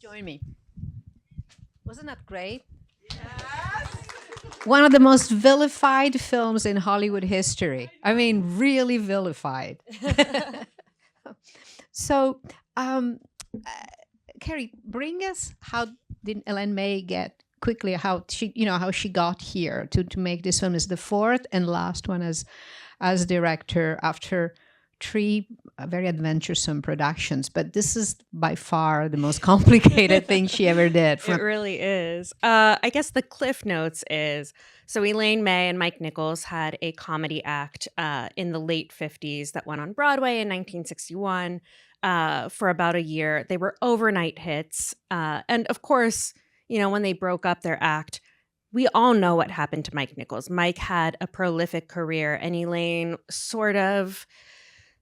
Join me. Wasn't that great? One of the most vilified films in Hollywood history. I mean, really vilified. So, um, uh, Carrie, bring us how did Elaine May get quickly how she got here to make this film as the fourth and last one as director after three very adventuresome productions, but this is by far the most complicated thing she ever did. It really is. I guess the cliff notes is, so Elaine May and Mike Nichols had a comedy act in the late 50s that went on Broadway in 1961 for about a year. They were overnight hits. And of course, when they broke up their act, we all know what happened to Mike Nichols. Mike had a prolific career, and Elaine sort of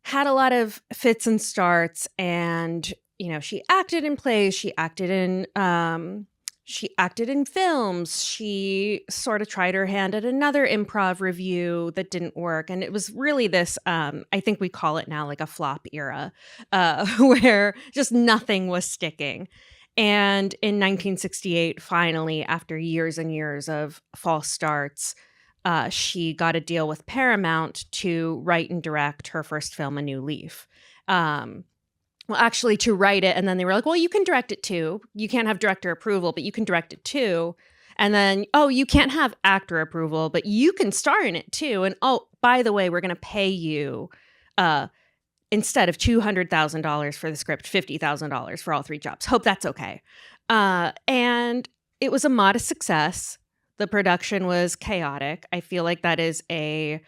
had a lot of fits and starts, and she acted in plays, she acted in films, she sort of tried her hand at another improv review that didn't work, and it was really this I think we call it now like a flop era, where just nothing was sticking. And in 1968, finally, after years and years of false starts, she got a deal with Paramount to write and direct her first film, A New Leaf. Well, actually, to write it, and then they were like, well, you can direct it too. You can't have director approval, but you can direct it too. And then, oh, you can't have actor approval, but you can star in it too. And oh, by the way, we're going to pay you instead of $200,000 for the script, $50,000 for all three jobs. Hope that's okay. And it was a modest success. The production was chaotic. I feel like that is a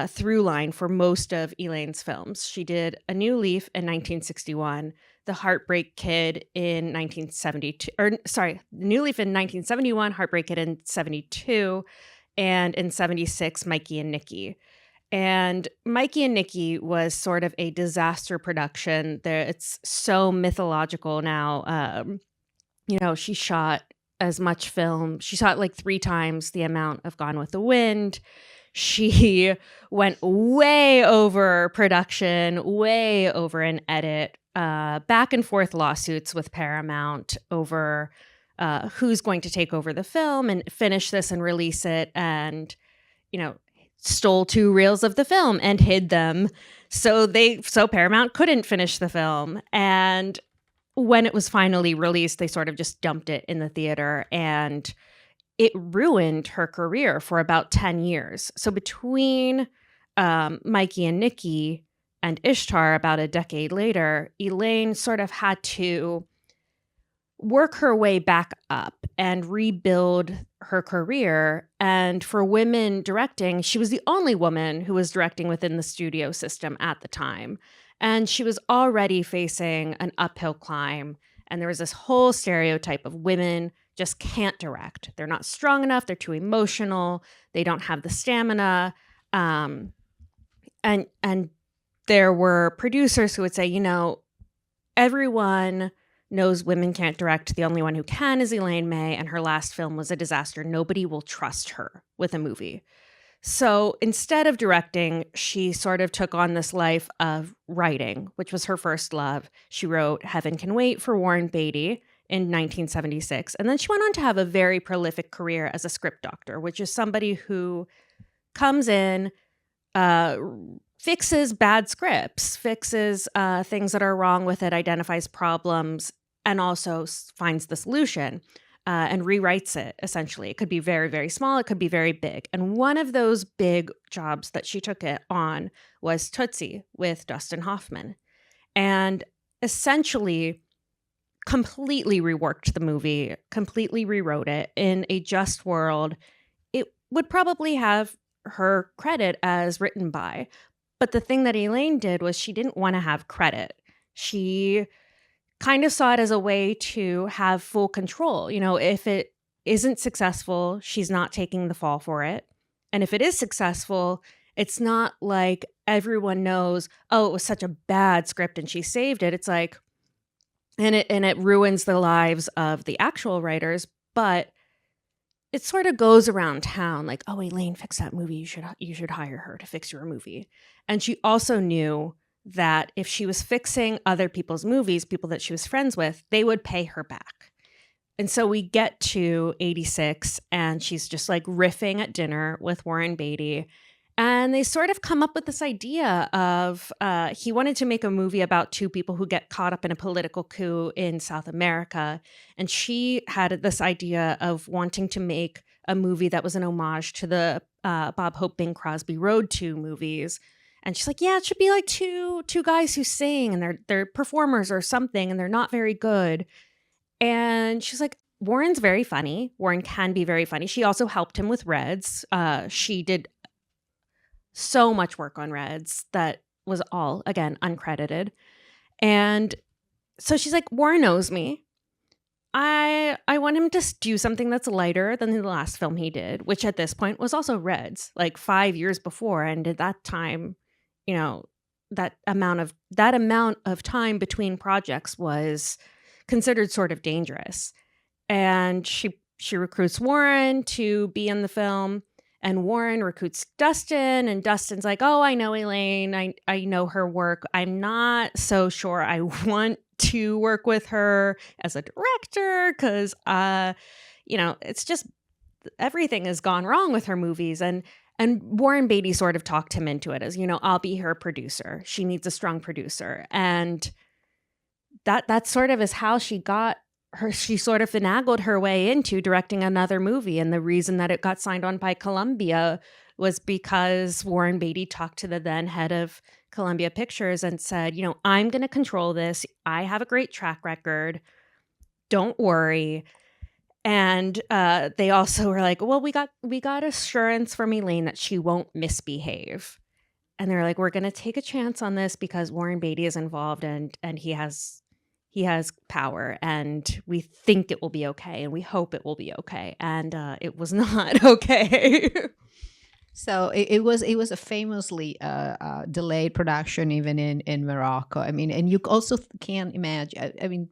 through line for most of Elaine's films. She did A New Leaf in 1961, The Heartbreak Kid in 1972, New Leaf in 1971, Heartbreak Kid in 72, and in 76, Mikey and Nikki. And Mikey and Nikki was sort of a disaster production. It's so mythological now. She shot as much film. She shot like 3 times the amount of Gone with the Wind. She went way over production, way over an edit, back and forth lawsuits with Paramount over who's going to take over the film and finish this and release it, and, stole 2 reels of the film and hid them. So Paramount couldn't finish the film. And when it was finally released, they sort of just dumped it in the theater, and it ruined her career for about 10 years. So between Mikey and Nikki and Ishtar, about a decade later, Elaine sort of had to work her way back up and rebuild her career. And for women directing, she was the only woman who was directing within the studio system at the time. And she was already facing an uphill climb. And there was this whole stereotype of women just can't direct. They're not strong enough. They're too emotional. They don't have the stamina. And there were producers who would say, everyone knows women can't direct. The only one who can is Elaine May, and her last film was a disaster. Nobody will trust her with a movie. So instead of directing, she sort of took on this life of writing, which was her first love. She wrote Heaven Can Wait for Warren Beatty in 1976. And then she went on to have a very prolific career as a script doctor, which is somebody who comes in, fixes bad scripts, fixes things that are wrong with it, identifies problems, and also finds the solution and rewrites it, essentially. It could be very, very small. It could be very big. And one of those big jobs that she took it on was Tootsie with Dustin Hoffman. And essentially completely reworked the movie, completely rewrote it in a just world. It would probably have her credit as written by. But the thing that Elaine did was she didn't want to have credit. She kind of saw it as a way to have full control. If it isn't successful, she's not taking the fall for it. And if it is successful, it's not like everyone knows, oh, it was such a bad script and she saved it. It's like, and it ruins the lives of the actual writers, but it sort of goes around town like, oh, Elaine fixed that movie. You should hire her to fix your movie. And she also knew that if she was fixing other people's movies, people that she was friends with, they would pay her back. And so we get to 86 and she's just like riffing at dinner with Warren Beatty. And they sort of come up with this idea of he wanted to make a movie about two people who get caught up in a political coup in South America. And she had this idea of wanting to make a movie that was an homage to the Bob Hope, Bing Crosby Road 2 movies. And she's like, yeah, it should be like two guys who sing and they're performers or something and they're not very good. And she's like, Warren's very funny. Warren can be very funny. She also helped him with Reds. She did so much work on Reds that was all, again, uncredited. And so she's like, Warren knows me. I want him to do something that's lighter than the last film he did, which at this point was also Reds, like 5 years before. And at that time, you know, that amount of time between projects was considered sort of dangerous. And she recruits Warren to be in the film. And Warren recruits Dustin, and Dustin's like, oh, I know Elaine. I know her work. I'm not so sure I want to work with her as a director because, it's just everything has gone wrong with her movies. And Warren Beatty sort of talked him into it as, I'll be her producer. She needs a strong producer. And that sort of is how she sort of finagled her way into directing another movie. And the reason that it got signed on by Columbia was because Warren Beatty talked to the then head of Columbia Pictures and said, I'm going to control this. I have a great track record. Don't worry. And they also were like, well, we got assurance from Elaine that she won't misbehave. And they're like, we're going to take a chance on this because Warren Beatty is involved and he has power and we think it will be okay and we hope it will be okay. And it was not okay. So it was a famously delayed production even in Morocco. I mean, and you also can't imagine. I mean,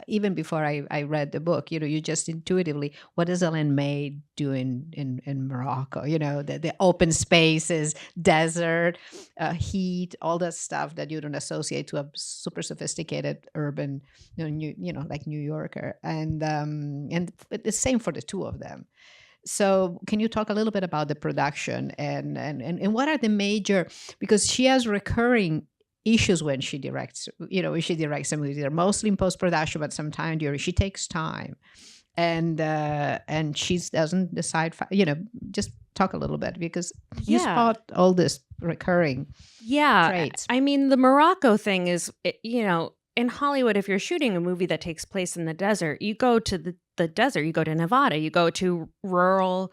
even before I read the book, you just intuitively, what does Elaine May do in Morocco? The open spaces, desert, heat, all that stuff that you don't associate to a super sophisticated urban, like New Yorker, and the same for the two of them. So can you talk a little bit about the production and what are the major, because she has recurring issues when she directs, when she directs a movie. They're mostly in post-production, but sometimes she takes time and she doesn't decide, just talk a little bit because you spot all this recurring traits. I mean, the Morocco thing is, in Hollywood, if you're shooting a movie that takes place in the desert, you go to the desert, you go to Nevada, you go to rural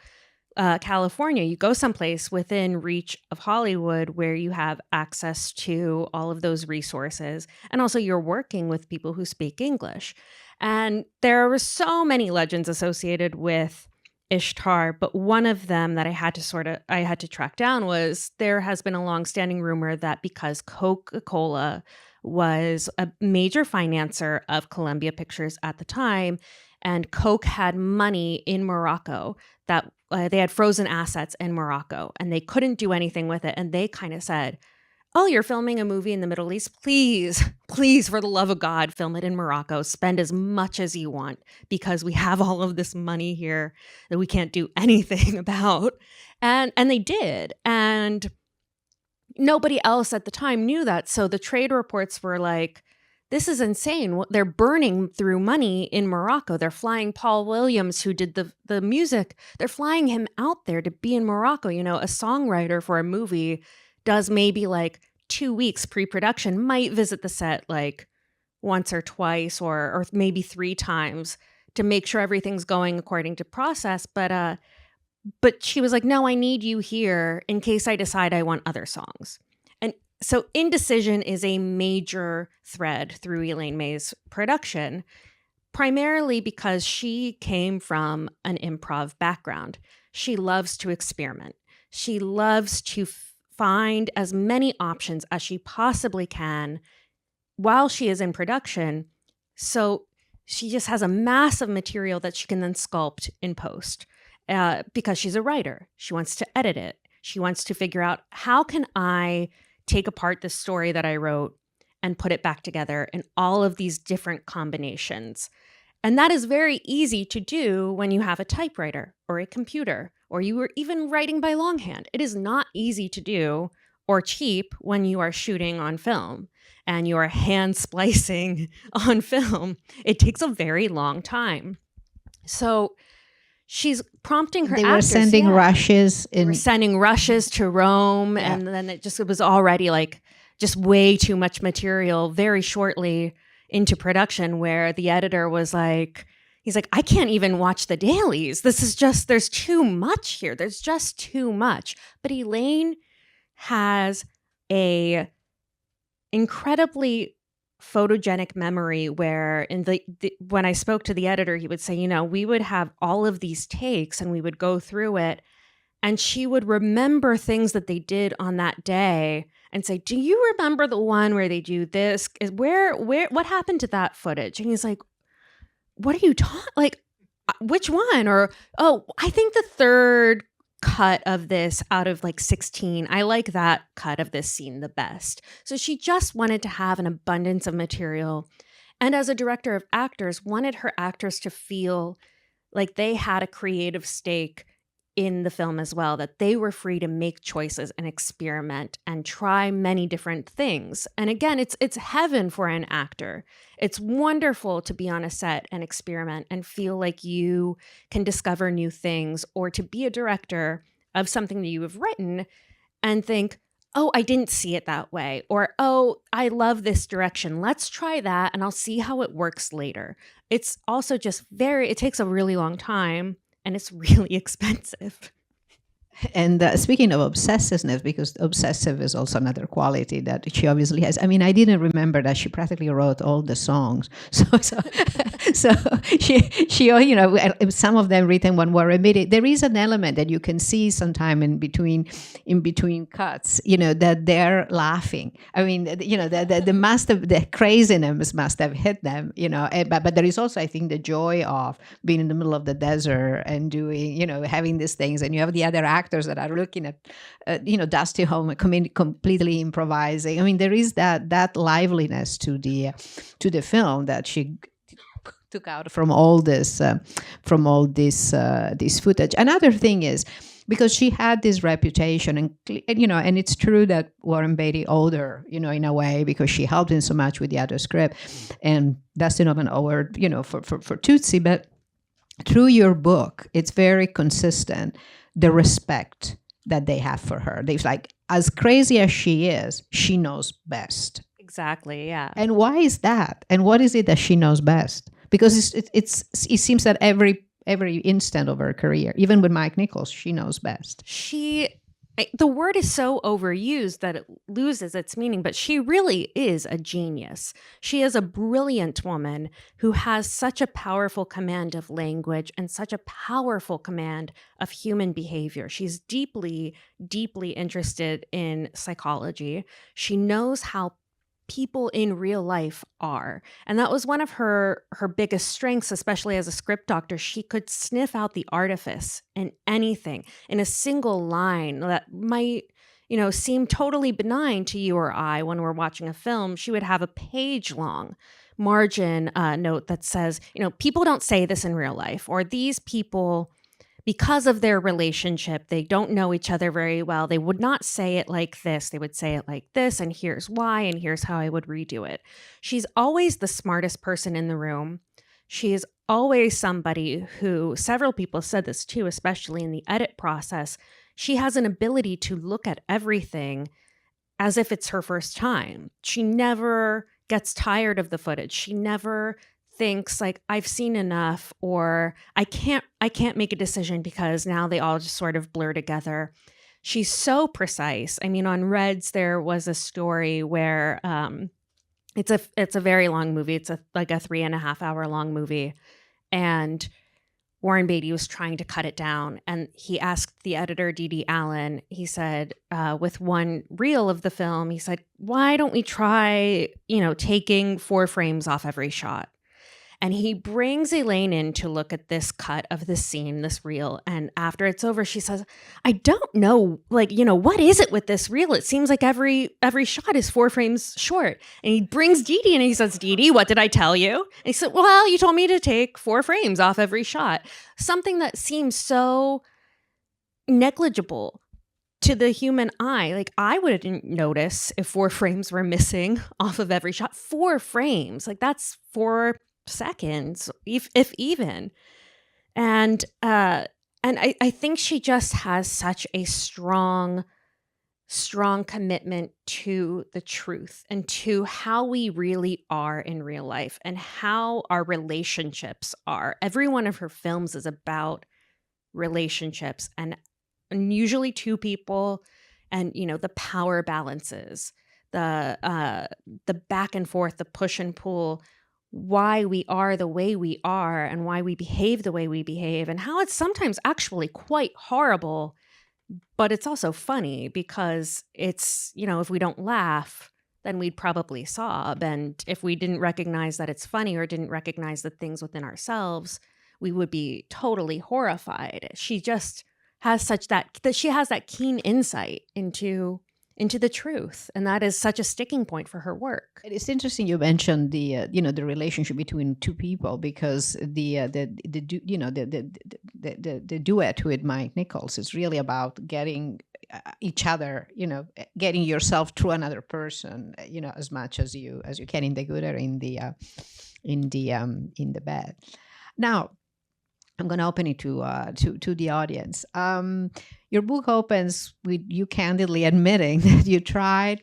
California, you go someplace within reach of Hollywood where you have access to all of those resources. And also you're working with people who speak English. And there were so many legends associated with Ishtar, but one of them that I had to track down was there has been a longstanding rumor that because Coca-Cola was a major financer of Columbia Pictures at the time, and Coke had money in Morocco that they had frozen assets in Morocco and they couldn't do anything with it. And they kind of said, oh, you're filming a movie in the Middle East. Please, for the love of God, film it in Morocco. Spend as much as you want because we have all of this money here that we can't do anything about. And they did. And nobody else at the time knew that. So the trade reports were like, this is insane. They're burning through money in Morocco. They're flying Paul Williams, who did the music. They're flying him out there to be in Morocco. A songwriter for a movie does maybe like 2 weeks pre-production, might visit the set like once or twice or maybe 3 times to make sure everything's going according to process. But she was like, no, I need you here in case I decide I want other songs. So indecision is a major thread through Elaine May's production, primarily because she came from an improv background. She loves to experiment. She loves to find as many options as she possibly can while she is in production. So she just has a mass of material that she can then sculpt in post because she's a writer. She wants to edit it. She wants to figure out, how can I take apart the story that I wrote and put it back together in all of these different combinations. And that is very easy to do when you have a typewriter or a computer, or you are even writing by longhand. It is not easy to do or cheap when you are shooting on film and you are hand splicing on film. It takes a very long time. So she's prompting her They actors. were sending rushes They were sending rushes to Rome, and then it was already like just way too much material very shortly into production, where the editor was like, he's like, I can't even watch the dailies. This is just, there's too much here. There's just too much. But Elaine has a incredibly photogenic memory where in the when I spoke to the editor, he would say, you know, we would have all of these takes and we would go through it, and she would remember things that they did on that day and say, do you remember the one where they do this? Where what happened to that footage? And he's like, what are you talking, like, which one? Or, oh, I think the third cut of this out of like 16, I like that cut of this scene the best. So she just wanted to have an abundance of material, and as a director of actors, wanted her actors to feel like they had a creative stake in the film as well, that they were free to make choices and experiment and try many different things. And again, it's heaven for an actor. It's wonderful to be on a set and experiment and feel like you can discover new things, or to be a director of something that you have written and think, oh, I didn't see it that way, or, oh, I love this direction. Let's try that and I'll see how it works later. It's also just it takes a really long time, and it's really expensive. And speaking of obsessiveness, because obsessive is also another quality that she obviously has. I mean, I didn't remember that she practically wrote all the songs. So she you know, some of them written when were admitted. There is an element that you can see sometime in between cuts, you know, that they're laughing. I mean, you know, the craziness must have hit them, you know. But there is also, I think, the joy of being in the middle of the desert and doing, you know, having these things, and you have the other actors that are looking at, you know, Dusty Home completely improvising. I mean, there is that liveliness to the film that she took out from all this footage. Another thing is, because she had this reputation, and you know, and it's true that Warren Beatty owed her, you know, in a way, because she helped him so much with the other script, and Dustin Hoffman owed her, you know, for Tootsie. But through your book, it's very consistent, the respect that they have for her. They're like, as crazy as she is, she knows best. Exactly, yeah. And why is that? And what is it that she knows best? Because it seems that every instant of her career, even with Mike Nichols, she knows best. The word is so overused that it loses its meaning, but she really is a genius. She is a brilliant woman who has such a powerful command of language and such a powerful command of human behavior. She's deeply, deeply interested in psychology. She knows how people in real life are. And that was one of her biggest strengths, especially as a script doctor. She could sniff out the artifice in anything, in a single line that might, you know, seem totally benign to you or I when we're watching a film. She would have a page-long margin note that says, you know, people don't say this in real life, or these people, because of their relationship, they don't know each other very well. They would not say it like this. They would say it like this, and here's why, and here's how I would redo it. She's always the smartest person in the room. She is always somebody who, several people said this too, especially in the edit process, she has an ability to look at everything as if it's her first time. She never gets tired of the footage. She never thinks like, I've seen enough, or I can't make a decision because now they all just sort of blur together. She's so precise. I mean, on Reds, there was a story where it's a very long movie. It's like a 3.5 hour long movie, and Warren Beatty was trying to cut it down, and he asked the editor, D.D. Allen, he said, with one reel of the film, he said, why don't we try, you know, taking 4 frames off every shot? And he brings Elaine in to look at this cut of the scene, this reel. And after it's over, she says, I don't know, like, what is it with this reel? It seems like every shot is 4 frames short. And he brings Dee Dee and he says, Dee Dee, what did I tell you? And he said, well, you told me to take 4 frames off every shot. Something that seems so negligible to the human eye. Like, I wouldn't notice if 4 frames were missing off of every shot. 4 frames, like that's 4 seconds, if even. And I think she just has such a strong commitment to the truth and to how we really are in real life and how our relationships are. Every one of her films is about relationships and usually 2 people, and the power balances, the back and forth, the push and pull, why we are the way we are and why we behave the way we behave, and how it's sometimes actually quite horrible, but it's also funny because it's, if we don't laugh, then we'd probably sob, and if we didn't recognize that it's funny or didn't recognize the things within ourselves, we would be totally horrified. She just has such that she has that keen insight into the truth, and that is such a sticking point for her work. It's interesting you mentioned the the relationship between 2 people, because the duet with Mike Nichols is really about getting each other, getting yourself through another person, as much as you can, in the good or in the bad. Now, I'm going to open it to the audience. Your book opens with you candidly admitting that you tried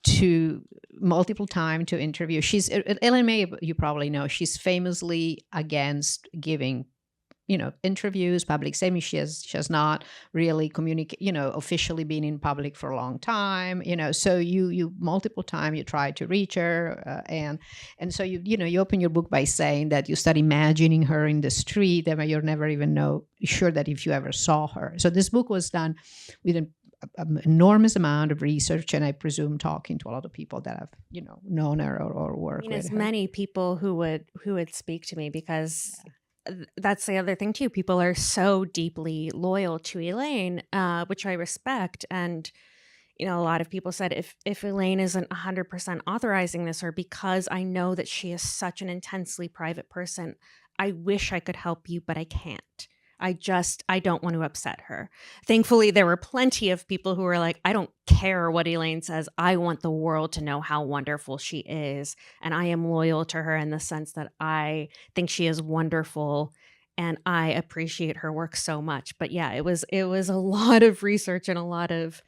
to multiple times to interview. Elaine May, you probably know, she's famously against giving interviews, public statements. She has not really officially been in public for a long time, so you multiple times you tried to reach her, and so you open your book by saying that you start imagining her in the street, and you're never even sure that if you ever saw her. So this book was done with an enormous amount of research, and I presume talking to a lot of people that have known her or worked with as her. Many people who would speak to me, because that's the other thing too. People are so deeply loyal to Elaine, which I respect. And, a lot of people said, if Elaine isn't 100% authorizing this, or because I know that she is such an intensely private person, I wish I could help you, but I can't. I don't want to upset her. Thankfully, there were plenty of people who were like, I don't care what Elaine says. I want the world to know how wonderful she is. And I am loyal to her in the sense that I think she is wonderful and I appreciate her work so much. But yeah, it was a lot of research and a lot of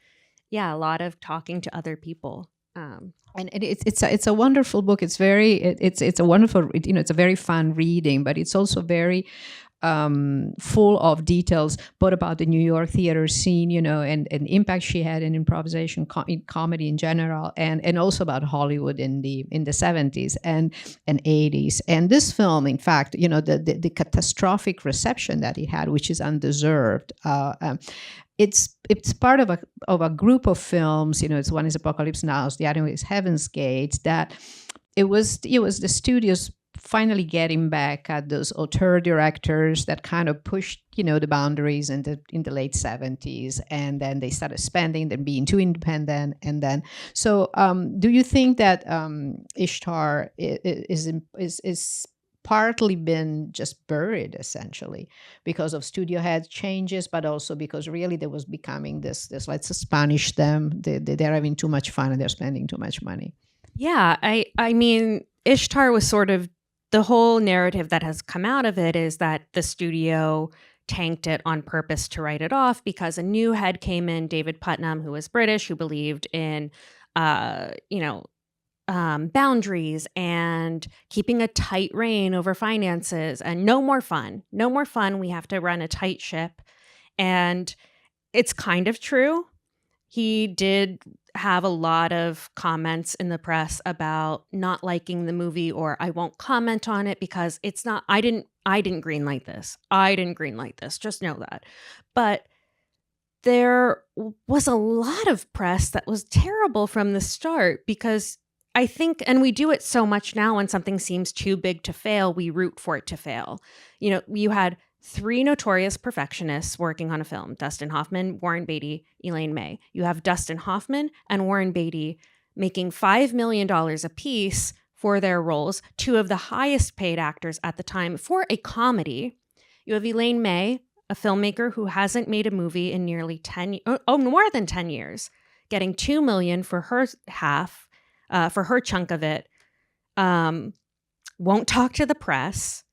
talking to other people. And it's a wonderful book. It's a wonderful, it's a very fun reading, but it's also very full of details, both about the New York theater scene, and impact she had in improvisation, in comedy in general, and also about Hollywood in the 70s and 80s. And this film, in fact, the catastrophic reception that it had, which is undeserved. It's part of a group of films. It's one is Apocalypse Now, the other is Heaven's Gate. That it was the studios finally getting back at those auteur directors that kind of pushed the boundaries in the late 70s, and then they started spending, then being too independent, and then do you think that Ishtar is partly been just buried essentially because of studio head changes, but also because really there was becoming this let's just punish them, they're having too much fun and they're spending too much money? Yeah, I mean, Ishtar was sort of, the whole narrative that has come out of it is that the studio tanked it on purpose to write it off because a new head came in, David Putnam, who was British, who believed in, boundaries and keeping a tight rein over finances and no more fun. No more fun. We have to run a tight ship. And it's kind of true. He did have a lot of comments in the press about not liking the movie, or I won't comment on it because it's not, I didn't greenlight this. I didn't greenlight this. Just know that. But there was a lot of press that was terrible from the start because I think, and we do it so much now, when something seems too big to fail, we root for it to fail. You know, you had 3 notorious perfectionists working on a film: Dustin Hoffman, Warren Beatty, Elaine May. You have Dustin Hoffman and Warren Beatty making $5 million apiece for their roles, 2 of the highest paid actors at the time for a comedy. You have Elaine May, a filmmaker who hasn't made a movie in nearly 10, more than 10 years, getting $2 million for her half, for her chunk of it. Won't talk to the press,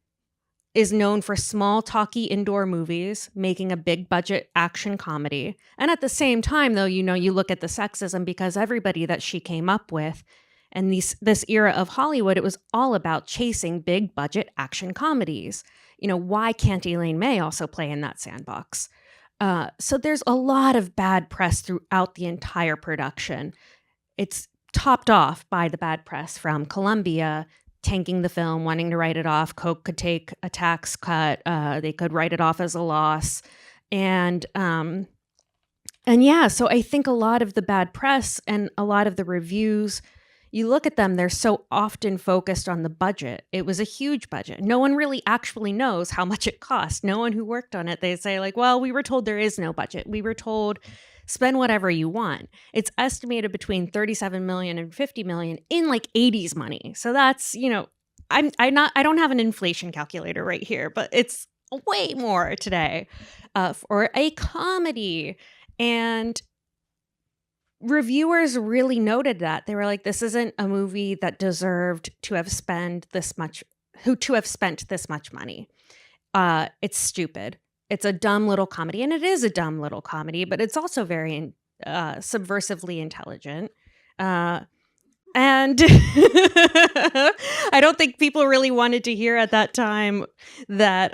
is known for small, talky indoor movies, making a big budget action comedy. And at the same time, though, you know, you look at the sexism, because everybody that she came up with, and this era of Hollywood, it was all about chasing big budget action comedies. You know, why can't Elaine May also play in that sandbox? So there's a lot of bad press throughout the entire production. It's topped off by the bad press from Columbia tanking the film, wanting to write it off. Coke could take a tax cut. They could write it off as a loss. And yeah, so I think a lot of the bad press and a lot of the reviews, you look at them, they're so often focused on the budget. It was a huge budget. No one really actually knows how much it cost. No one who worked on it, they say like, well, we were told there is no budget. We were told spend whatever you want. It's estimated between 37 million and 50 million in like 80s money. So that's, you know, I don't have an inflation calculator right here, but it's way more today for a comedy. And reviewers really noted that. They were like, this isn't a movie that deserved to have spent this much money. It's stupid. It's a dumb little comedy, and it is a dumb little comedy, but it's also very subversively intelligent. And I don't think people really wanted to hear at that time that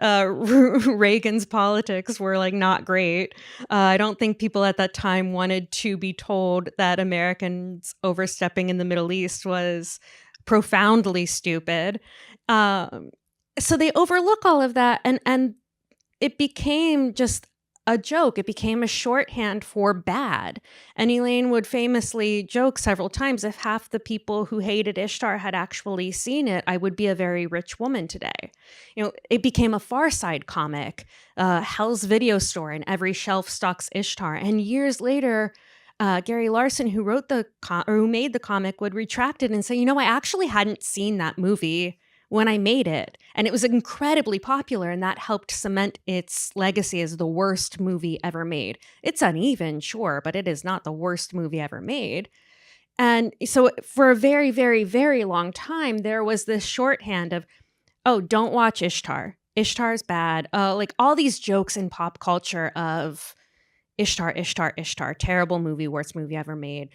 Reagan's politics were like not great. I don't think people at that time wanted to be told that Americans overstepping in the Middle East was profoundly stupid. So they overlook all of that, and it became just a joke. It became a shorthand for bad. And Elaine would famously joke several times, if half the people who hated Ishtar had actually seen it, I would be a very rich woman today. You know, it became a Far Side comic, Hell's Video Store, and every shelf stocks Ishtar. And years later, Gary Larson, who wrote who made the comic, would retract it and say, you know, I actually hadn't seen that movie when I made it. And it was incredibly popular, and that helped cement its legacy as the worst movie ever made. It's uneven, sure, but it is not the worst movie ever made. And so for a very, very, very long time, there was this shorthand of, oh, don't watch Ishtar. Ishtar's bad. Like all these jokes in pop culture of Ishtar, Ishtar, Ishtar, terrible movie, worst movie ever made.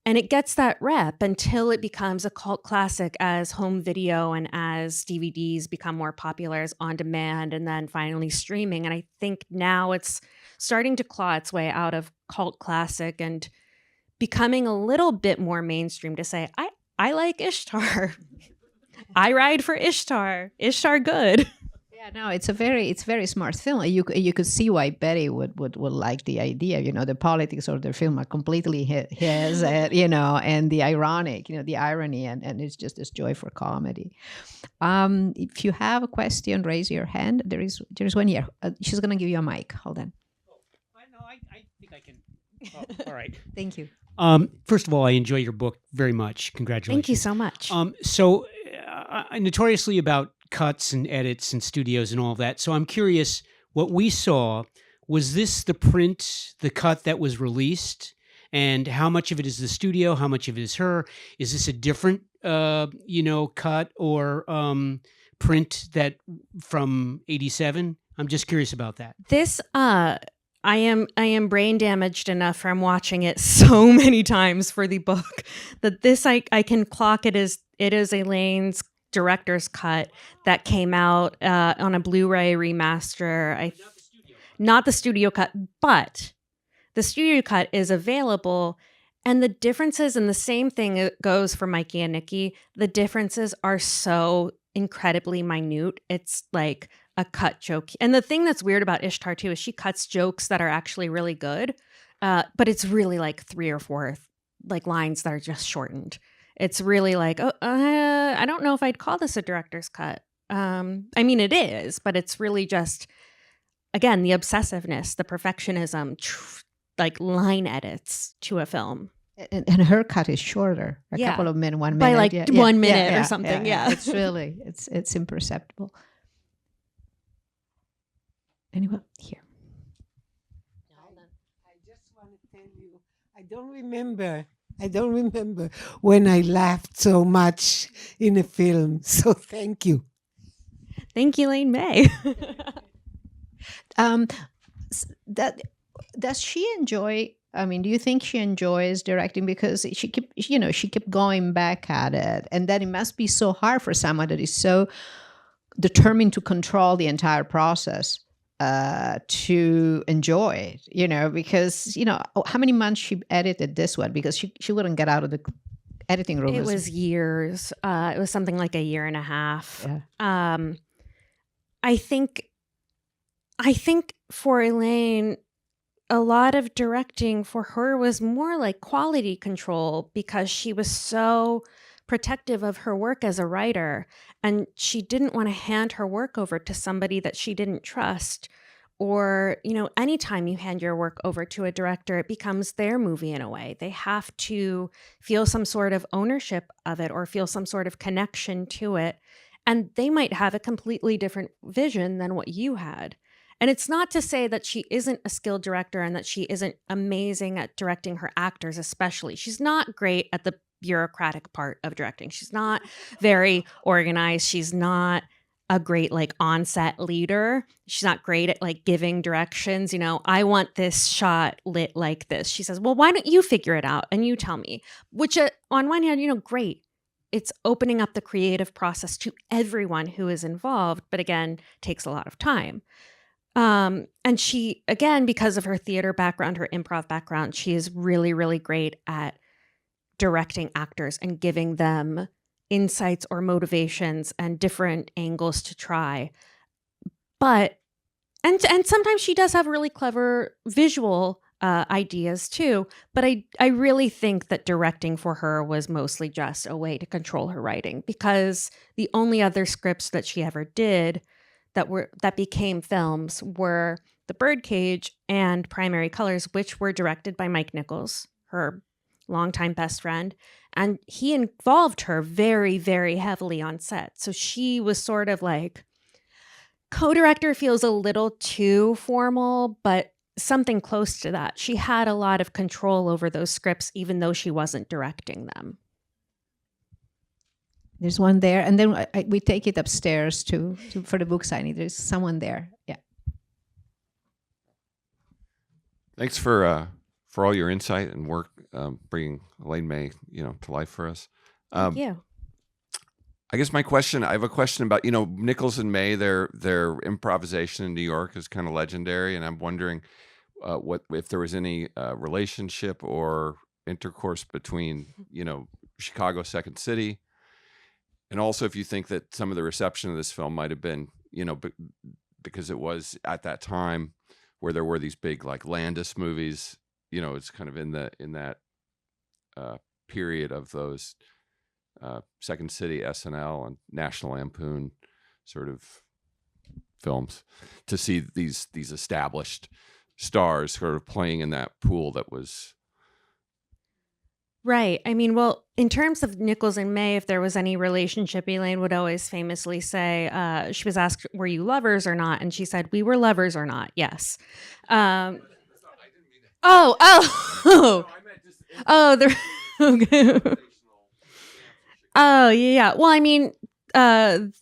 And it gets that rep until it becomes a cult classic as home video and as DVDs become more popular as on demand and then finally streaming. And I think now it's starting to claw its way out of cult classic and becoming a little bit more mainstream to say, I like Ishtar. I ride for Ishtar. Ishtar good. Yeah, no, it's very smart film. You could see why Betty would like the idea. You know, the politics of the film are completely his, you know, and the ironic, you know, the irony, and it's just this joy for comedy. If you have a question, raise your hand. There is one here. She's gonna give you a mic. Hold on. I think I can. Oh, all right. Thank you. First of all, I enjoy your book very much. Congratulations. Thank you so much. So notoriously about cuts and edits and studios and all of that. So I'm curious, what we saw, was this the cut that was released? And how much of it is the studio? How much of it is her? Is this a different, cut or print that from 87? I'm just curious about that. This, I am brain damaged enough from watching it so many times for the book that this I can clock it is Elaine's director's cut that came out on a Blu-ray remaster. Not the studio cut, but the studio cut is available. And the differences, and the same thing goes for Mikey and Nikki, the differences are so incredibly minute. It's like a cut joke. And the thing that's weird about Ishtar too is she cuts jokes that are actually really good, but it's really like 3 or 4 like lines that are just shortened. It's really like, I don't know if I'd call this a director's cut. I mean, it is, but it's really just, again, the obsessiveness, the perfectionism, like line edits to a film. And her cut is shorter, a Yeah. couple of minutes, 1 minute. By like yeah, 1 minute or something. Yeah. It's really, it's imperceptible. Anyone here? I just want to tell you, I don't remember when I laughed so much in a film. So thank you. Thank you, Elaine May. Does she enjoy? I mean, do you think she enjoys directing? Because she kept going back at it, and then it must be so hard for someone that is so determined to control the entire process to enjoy it. Because how many months she edited this one, because she wouldn't get out of the editing room. It was years. It was something like 1.5 years. Yeah. I think for Elaine, a lot of directing for her was more like quality control, because she was so protective of her work as a writer, and she didn't want to hand her work over to somebody that she didn't trust. Or, anytime you hand your work over to a director, it becomes their movie in a way. They have to feel some sort of ownership of it or feel some sort of connection to it. And they might have a completely different vision than what you had. And it's not to say that she isn't a skilled director and that she isn't amazing at directing her actors, especially. She's not great at the bureaucratic part of directing. She's not very organized. She's not a great on-set leader. She's not great at giving directions. I want this shot lit like this. She says, well, why don't you figure it out and you tell me? Which on one hand, great. It's opening up the creative process to everyone who is involved, but again, takes a lot of time. And she, again, because of her theater background, her improv background, she is really, really great at directing actors and giving them insights or motivations and different angles to try. But, and sometimes she does have really clever visual ideas too, but I really think that directing for her was mostly just a way to control her writing, because the only other scripts that she ever did that became films were The Birdcage and Primary Colors, which were directed by Mike Nichols, her longtime best friend, and he involved her very, very heavily on set. So she was sort of co-director feels a little too formal, but something close to that. She had a lot of control over those scripts, even though she wasn't directing them. There's one there, and then we take it upstairs for the book signing. There's someone there. Yeah. Thanks for all your insight and work, bringing Elaine May, to life for us. Thank you. I guess I have a question about, Nichols and May, their improvisation in New York is kind of legendary. And I'm wondering if there was any relationship or intercourse between, Chicago, Second City. And also if you think that some of the reception of this film might have been, because it was at that time where there were these big Landis movies, it's kind of in that period of those Second City, SNL, and National Lampoon sort of films, to see these established stars sort of playing in that pool that was. Right. I mean, well, in terms of Nichols and May, if there was any relationship, Elaine would always famously say, she was asked, were you lovers or not? And she said, we were lovers or not. Yes. Oh. Okay. Oh, yeah. Well, I mean,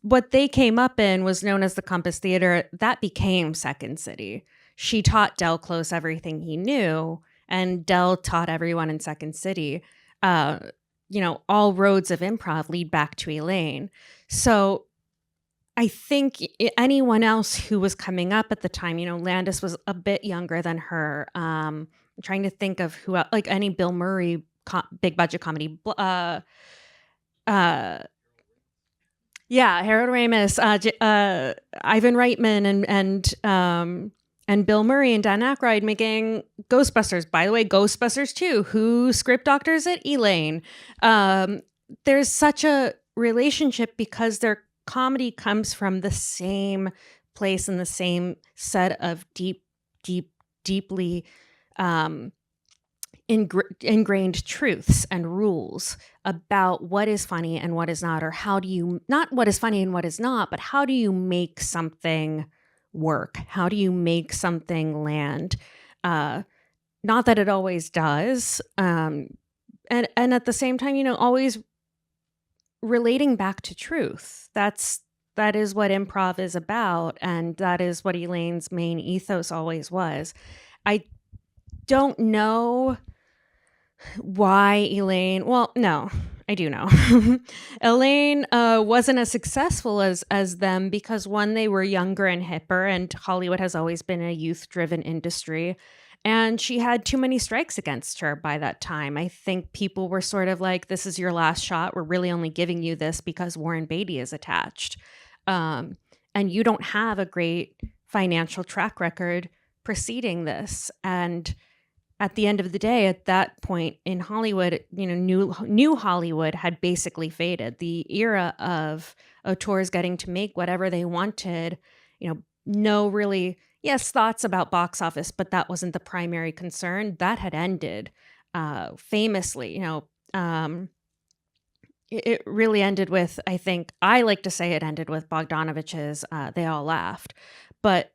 what they came up in was known as the Compass Theater. That became Second City. She taught Del Close everything he knew, and Del taught everyone in Second City. All roads of improv lead back to Elaine. So I think anyone else who was coming up at the time, Landis was a bit younger than her. I'm trying to think of who, any Bill Murray big budget comedy. Harold Ramis, Ivan Reitman, and Bill Murray and Dan Aykroyd making Ghostbusters. By the way, Ghostbusters 2. Who script doctors it? Elaine. there's such a relationship because their comedy comes from the same place and the same set of deeply ingrained truths and rules about what is funny and what is not, or how do you, not what is funny and what is not, but how do you make something work? How do you make something land? Not that it always does. And at the same time, always relating back to truth. That is what improv is about, and that is what Elaine's main ethos always was. I don't know why Elaine, well, no, I do know. Elaine wasn't as successful as them because, one, they were younger and hipper, and Hollywood has always been a youth-driven industry. And she had too many strikes against her by that time. I think people were sort of like, this is your last shot. We're really only giving you this because Warren Beatty is attached. And you don't have a great financial track record preceding this. And at the end of the day, at that point in Hollywood, new Hollywood had basically faded. The era of auteurs getting to make whatever they wanted, no really... yes, thoughts about box office, but that wasn't the primary concern. That had ended famously. It really ended with, I think, I like to say it ended with Bogdanovich's They All Laughed. But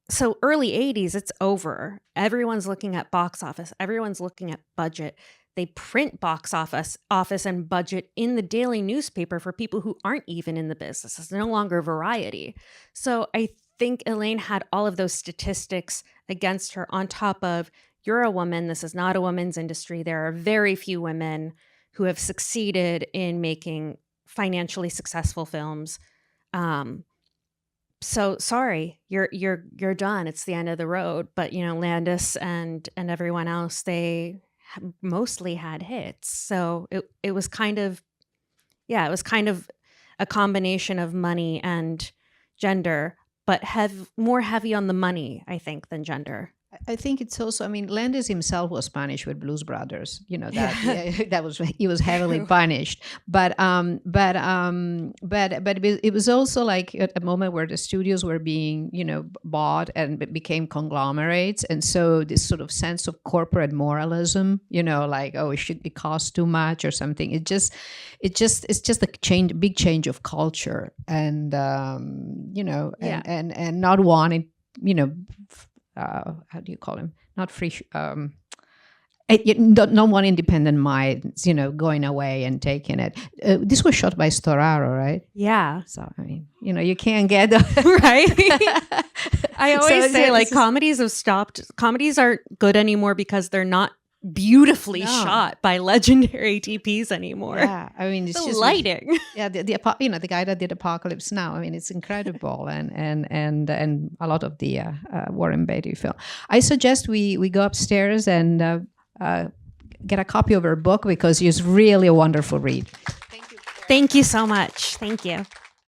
so early 80s, it's over. Everyone's looking at box office. Everyone's looking at budget. They print box office and budget in the daily newspaper for people who aren't even in the business. It's no longer variety. So I think Elaine had all of those statistics against her on top of, you're a woman, this is not a woman's industry. There are very few women who have succeeded in making financially successful films. So sorry, you're done. It's the end of the road. But Landis and everyone else, they mostly had hits. So it was kind of a combination of money and gender, but more heavy on the money, I think, than gender. I think it's also, Landis himself was punished with Blues Brothers. That was, he was heavily punished. But it was also like a moment where the studios were being, bought and became conglomerates, and so this sort of sense of corporate moralism, like, oh, it costs too much or something. It's just a big change of culture, and and not wanting, how do you call him? Not free. Not one independent minds, going away and taking it. This was shot by Storaro, right? Yeah. So you can't get right. I always say comedies have stopped. Comedies aren't good anymore because they're not beautifully shot by legendary TPs anymore. Yeah, it's the just lighting. Yeah, the guy that did Apocalypse Now. it's incredible, and a lot of the Warren Beatty film. I suggest we go upstairs and get a copy of her book because it's really a wonderful read. Thank you so much. Thank you.